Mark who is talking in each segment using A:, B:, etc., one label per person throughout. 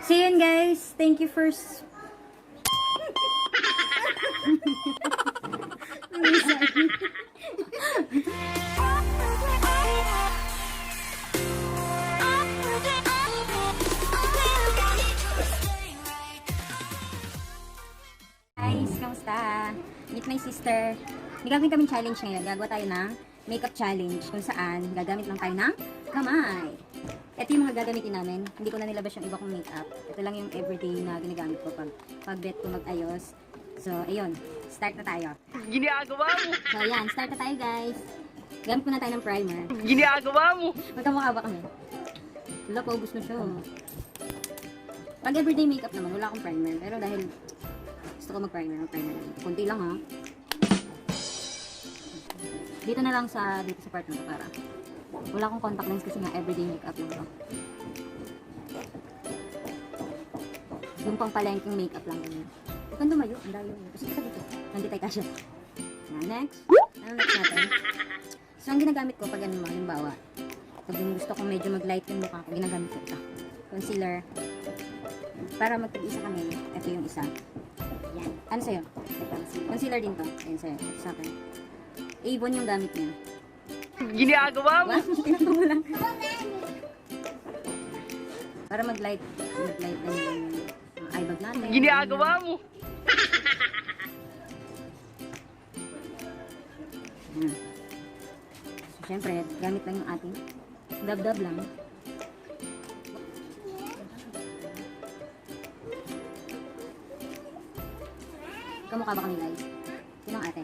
A: So yun guys, thank you for guys, kamusta? Meet my sister. May gagawin kaming challenge ngayon. Gagawa tayo ng makeup challenge kung saan gagamit lang tayo ng kamay. Ito yung mga gagamitin namin. Hindi ko na nilabas yung iba kong makeup. Ito lang yung everyday na ginagamit ko pag bet ko mag-ayos. So, ayun. Start na tayo.
B: Ginagawa mo!
A: So, ayan. Start na tayo, guys. Gamit ko na tayo ng primer.
B: Ginagawa mo!
A: Magkamukha ba kami? Wala, paubos na siya. Pag everyday makeup naman, wala akong primer. Pero dahil gusto ko mag-primer lang. Kunti lang, ha. Dito na lang sa part na para wala akong contact lens kasi nga everyday makeup lang to. Yung pang palengking makeup lang ganyan. Huwag kang dumayo, ang dayo. Kasi ka dito. Nandito tayo kasya. Next. Ano next natin? So, ang ginagamit ko pag ano mo, halimbawa, pag yung gusto kong medyo mag-light yung mukha ko, ginagamit ko ito. Concealer. Para magtag-isa kami, ito yung isa. Yan. Ano sa'yo? Ito. Concealer din to. Ayun sa'yo. Ito sa akin. Avon yung gamit niya.
B: Ginagawa mo!
A: Pinatong mo lang. Para mag-light na yung eye bag natin.
B: Ginagawa mo!
A: So, syempre, gamit lang yung ating dab-dab lang. Kamukha ba kami, guys? Sinong ate?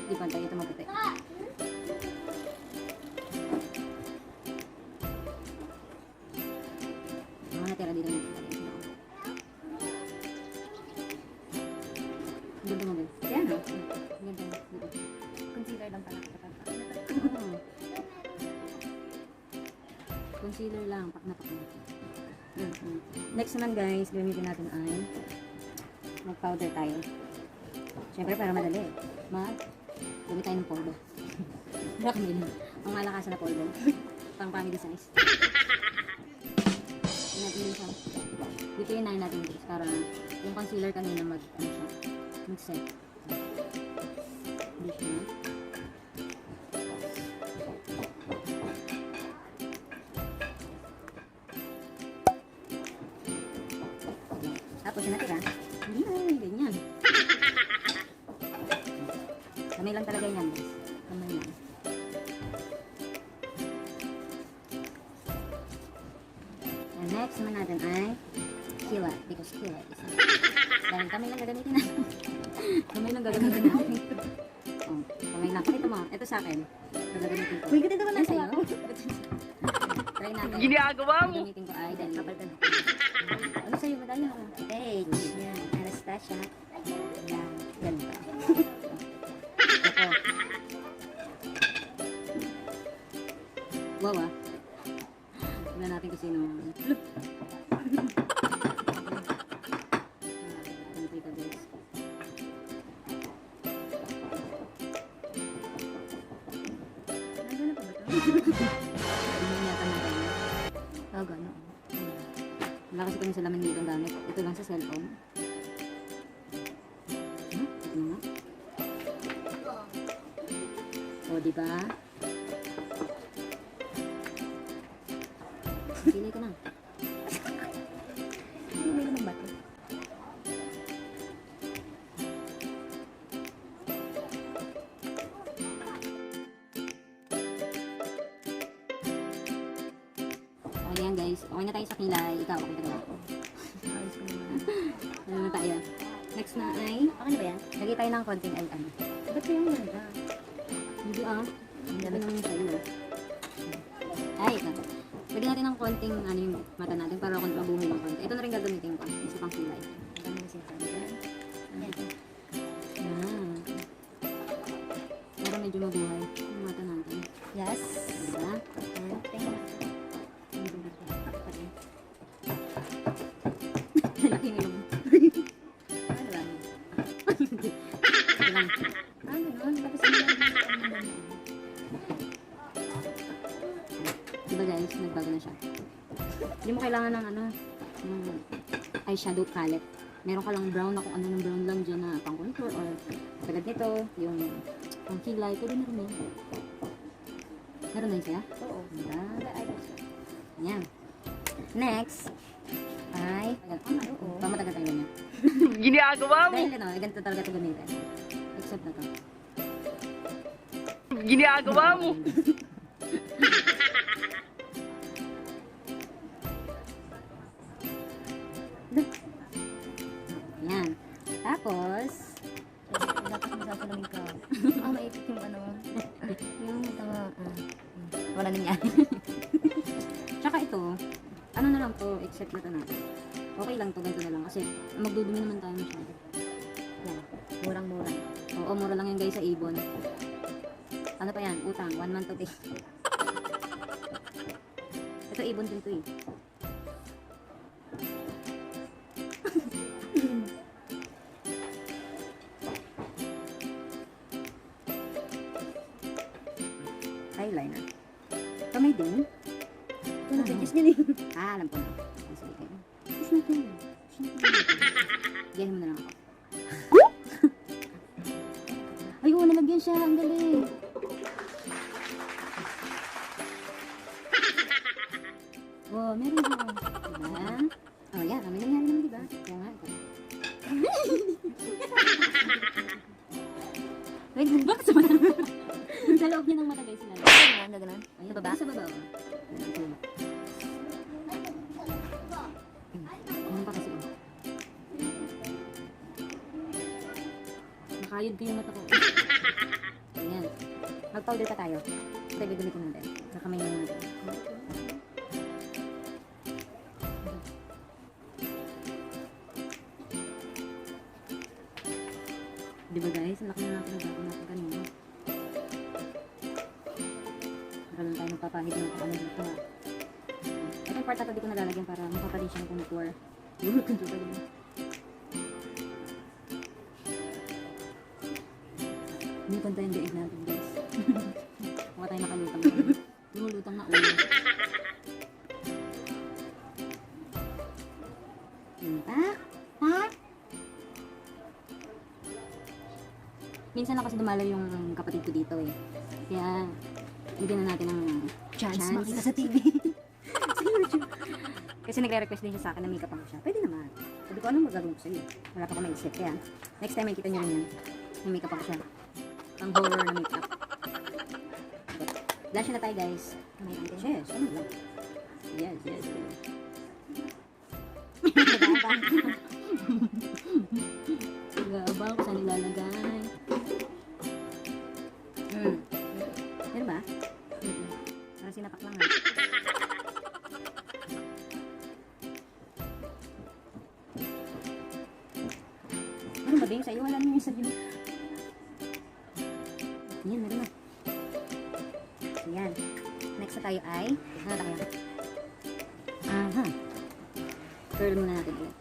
A: Di pantay ito maputi. Mga natira dito ng ganda mo, guys. Yan, ha? Ganda mo. Concealer lang pala. Concealer lang. Pak na. Next naman, guys, gamitin natin ay mag-powder tayo. Siyempre, para madali. Gamit tayo ng polvo. Ang malakasan na polvo. Pang family size. Dito yun natin guys. Para yung concealer kanina mag-set. Hindi siya. Tapos yung natira. Hindi, ganyan. Kamay lang talaga yan, guys. Kamay lang. And next naman natin ay kilat. Because kilat is dahil kamay lang gagamitin natin. Kamay lang gagamitin natin. Oh, kamay lang. Pakita mo. Ito sa akin. Ito gagamitin ko. Uy, ganda naman na sa'yo. Try natin.
B: Ginagawa mo!
A: Gagamitin ko ay dahil kapalitan ako. Ano sa'yo? Madali ako. Page. Yan. Anastasia. Yan. Ganda. Wow, ah. Tignan natin kung sino. Look! Nandun na pa ba ito? Hindi yata natin. Oh, gano'n. Wala kasi kami sa lamin dito ang gamit. Ito lang sa cellphone. Ito na nga. O, diba? Pilay ka na. May naman bato. Ayan guys, okay na tayo sa kilay. Ikaw, okay na ako. Ano na tayo? Next na ay, okay na ba yan? Lagay tayo ng konting ay ano. Ba't yung ganda? Hindi ah. Ang ganda naman yung sa'yo. Ay, ito. Lagyan natin ng konting ano yung mata natin para kung mabuhay ng konti. Ito na rin gagamitin ko. Isa pang kilay. Ito na yung sinasabi. Para medyo mabuhay yung mata natin. Yes. Diba? Laki ngayon. Ano ba? Ito lang. Ah, gano'n. Tapos Diba guys, nagbago na siya. Hindi mo kailangan ng ano, ng eyeshadow palette. Meron ka lang brown na kung ano ng brown lang dyan na pang contour or tulad nito, yung pang kilay, pwede na rin yun. Meron na yun siya? Oo. Diba? Ayan. Next, ay, pamatagal tayo ganyan.
B: Ginagawa mo.
A: Dahil ano, ganito talaga ito gamitin. Except na to.
B: Ginagawa mo.
A: Yan. Tapos,
C: Dapat masasalamin ka. Maipit yung ano. Yung tama.
A: wala nangyari. Tsaka ito, ano na lang to, except na to natin. Okay lang to, ganito na lang. Kasi magdudumi naman tayo masyado. Yan.
C: Murang-mura.
A: Oo, mura lang yan guys sa Ibon. Ano pa yan? Utang. 1 month to pay. Ito Ibon din to eh. Eyeliner. Kamay din.
C: Ito na, kiss niya eh.
A: Alam ko na. Sige kayo. Kiss natin. Gayahin mo na lang ako. Ay, oo, nalagyan siya. Ang galing. Oh, meron siya. Diba? Oh, yan. May nangyari naman, diba? Kaya nga, ito. Wait, bakit sa mata? Sa loob niya ng mata, guys. Sila.
C: Ganun.
A: Ay, sa baba? Sa baba, oh. Ano pa kasi, oh. Nakayod ko yung mata ko. Ayan. Mag-powder pa tayo. Ito yung gagamitin natin. Nakamay na natin. Diba guys? Ang laki na natin ang gagawin natin kanina. Para lang tayo magpapahid ng ano dito ha. Ito yung part na ito di ko nalalagyan para makapalin siya ng contour. Contour pa din. Hindi pantay yung daig natin guys. Mukha tayo nakalutang na. Lumulutang na ulo. Minsan na kasi dumalaw yung kapatid ko dito eh. Kaya, bigyan na natin ng chance.
C: Makita sa TV.
A: Sa YouTube. Kasi nagre-request din siya sa akin na makeup ako siya. Pwede naman. Sabi ko, anong magagawin ko sa'yo? Wala pa ko maisip. Kaya, next time makita nyo rin yan. Yung makeup ako siya. Ang horror na makeup. Blush na tayo guys. Kamay natin. Yes, ano lang. Yes, yes, yes. Nag-aabang ko saan nilalagay. Meron ba? Parang sinapak lang ha. Meron ba yung sa'yo? Wala naman yung sa'yo. Yan, meron na. So yan. Next na tayo ay, ano tayo? Aha. Curl muna natin ulit.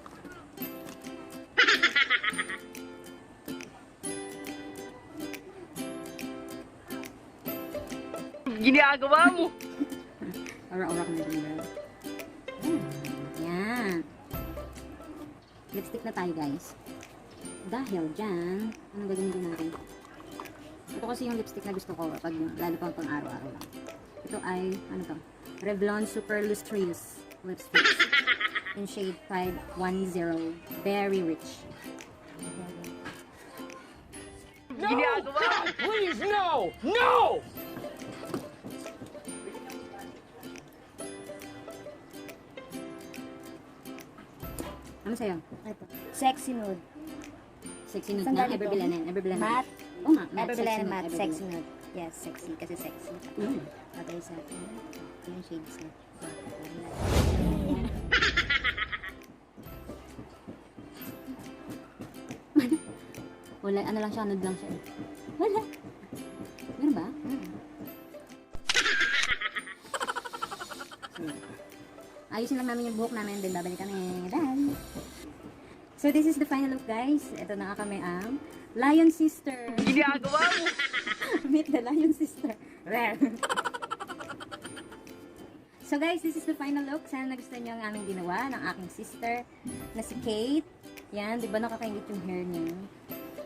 B: Ginagawa mo.
A: Ora-ora ko na din bro. Yan. Lipstick na tayo guys. Dahil dyan, anong gagawin natin? Ito kasi yung lipstick na gusto ko pag lalo pang pang araw-araw lang. Ito ay, ano to? Revlon Super Lustrous Lipstick. In shade 510. Very rich.
B: Ginagawa mo.
D: Please, no! No!
A: Ano sa'yo?
C: Ito. Sexy nude.
A: Sexy nude
C: Saan
A: na?
C: galing to?
A: Ever-Belen.
C: Matte.
A: Oo nga, matte.
C: Ever-Belen
A: Sexy nude,
C: matte.
A: Ever-Belen.
C: Sexy nude. Yes, sexy. Kasi sexy. Patay sa atin. Ito yung shades na.
A: Wala, ano lang siya, nude lang siya. Wala. Meron ba? So, ayusin lang namin yung buhok namin, then babalik kami. Bye! So, this is the final look, guys. Ito na nga kami ang Lion Sister.
B: Ginagawa mo.
A: Meet the Lion Sister. Rare. So guys, this is the final look. Sana nagustuhan niyo ang aming ginawa ng aking sister na si Kate. Yan, di ba nakakaingit yung hair niya?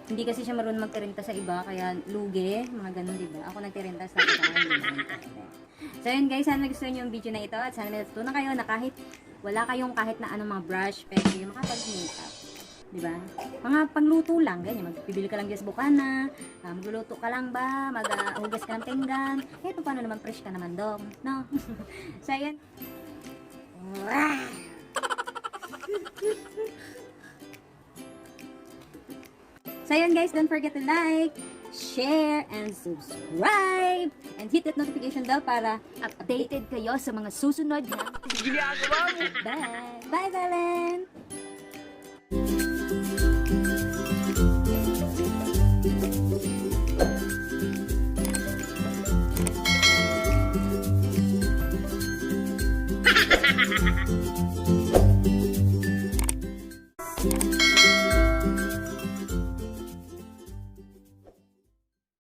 A: Hindi kasi siya marunong magtirinta sa iba, kaya lugi, mga ganun, di ba? Ako nagtirinta sa iba. So yun guys, sana nagustuhan niyo yung video na ito at sana natutunan kayo na kahit wala kayong kahit na anong mga brush, pwede kayo makapag-makeup. Diba? Mga pangluto lang, ganyan. Magbibili ka lang dyan sa bukana, magluluto ka lang ba, maghugas ka ng pinggan. Eh, paano naman fresh ka naman dong, no? So, ayan. So, ayan guys, don't forget to like, share, and subscribe. And hit that notification bell para
C: Updated kayo sa mga susunod na
B: Ginagawa mo.
A: Bye! Bye, Dalen!